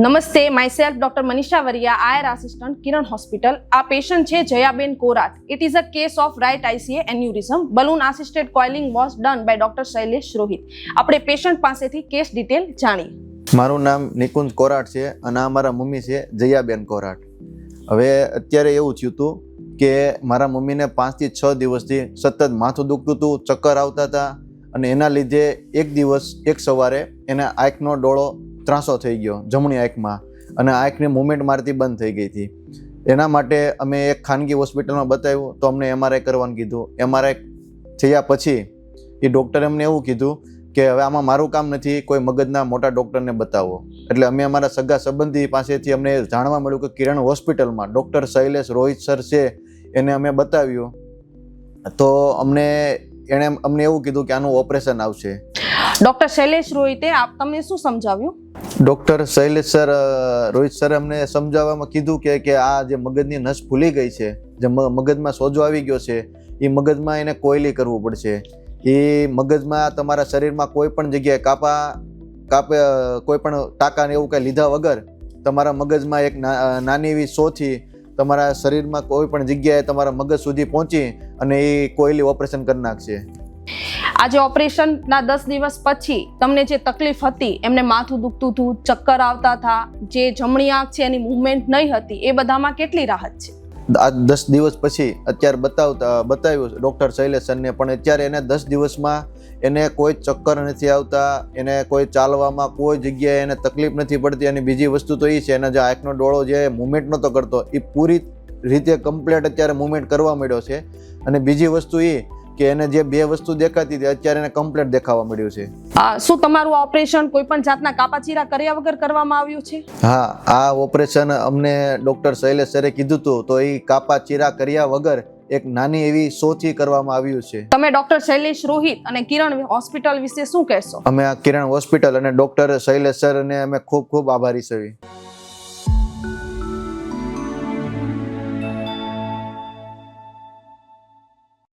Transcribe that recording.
નમસ્તે, myself doctor Manisha Variya, IR assistant, Kiran hospital. આ patient છે Jayaben Korat. It is a case of right ICA aneurysm. Balloon assisted coiling was done by doctor Shailesh Rohit. આપણે patient પાસેથી case detail જાણીએ. મારું નામ નિકુંજ કોરાટ છે અને આ મારા મમ્મી છે જયાબેન કોરાટ. હવે અત્યારે એવું થયું હતું કે મારા મમ્મીને 5 થી 6 દિવસથી સતત માથું દુખતું હતું, ચક્કર આવતા હતા અને એના લીધે એક સવારે એના આંખનો ડોળો ત્રાસો થઈ ગયો જમણી આંખમાં અને આંખની મૂવમેન્ટ મારતી બંધ થઈ ગઈ હતી. એના માટે અમે એક ખાનગી હોસ્પિટલમાં બતાવ્યું તો અમને MRI કરવાનું કીધું. MRI થયા પછી એ ડૉક્ટરે અમને એવું કીધું કે હવે આમાં મારું કામ નથી, કોઈ મગજના મોટા ડૉક્ટરને બતાવો. એટલે અમે અમારા સગા સંબંધી પાસેથી અમને જાણવા મળ્યું કે કિરણ હોસ્પિટલમાં ડૉક્ટર શૈલેષ રોહિત સર છે, એને અમે બતાવ્યું તો એણે અમને એવું કીધું કે આનું ઓપરેશન આવશે. ડોક્ટર શૈલેષ રોહિતે તમને શું સમજાવ્યું? ડૉક્ટર શૈલેષ સર રોહિત સરે અમને સમજાવવામાં કીધું કે આ જે મગજની નસ ફૂલી ગઈ છે, જે મગજમાં સોજો આવી ગયો છે, એ મગજમાં એને કોયલી કરવું પડશે. એ મગજમાં તમારા શરીરમાં કોઈ પણ જગ્યાએ કાપે કોઈ પણ ટાંકા ને એવું કંઈ લીધા વગર તમારા મગજમાં એક નાની એવી સોથી તમારા શરીરમાં કોઈ પણ જગ્યાએ તમારા મગજ સુધી પહોંચી અને એ કોયલી ઓપરેશન કરી નાખશે. આજે ઓપરેશનના 10 દિવસ પછી તમને જે તકલીફ હતી, એમને માથું દુખતું હતું, ચક્કર આવતા હતા, જે જમણી આંખ છે એની મૂવમેન્ટ નહીં હતી, એ બધામાં કેટલી રાહત છે? આ 10 દિવસ પછી અત્યારે બતાવ્યું ડૉક્ટર શૈલેષ સરને, પણ અત્યારે એને 10 દિવસમાં એને કોઈ ચક્કર નથી આવતા, એને કોઈ ચાલવામાં કોઈ જગ્યાએ એને તકલીફ નથી પડતી. અને બીજી વસ્તુ તો એ છે, એના જે આંખનો ડોળો જે મૂવમેન્ટ નહોતો કરતો એ પૂરી રીતે કમ્પ્લીટ અત્યારે મૂવમેન્ટ કરવા માંડ્યો છે. અને બીજી વસ્તુ એ કે એને જે 2 વસ્તુ દેખાતી હતી અત્યારે એને કમ્પ્લીટ દેખાવા મળ્યું છે. શું તમારું ઓપરેશન કોઈ પણ જાતના કાપાચીરા કર્યા વગર કરવામાં આવ્યું છે? હા, આ ઓપરેશન અમને ડૉક્ટર શૈલેષ સરે કીધું હતું તો એ કાપાચીરા કર્યા વગર એક નાની એવી સોથી કરવામાં આવ્યું છે. તમે ડોક્ટર શૈલેષ રોહિત અને કિરણ હોસ્પિટલ વિશે શું કહેશો? અમે આ કિરણ હોસ્પિટલ અને ડૉક્ટર શૈલેષ સર ને અમે ખૂબ આભારી છીએ.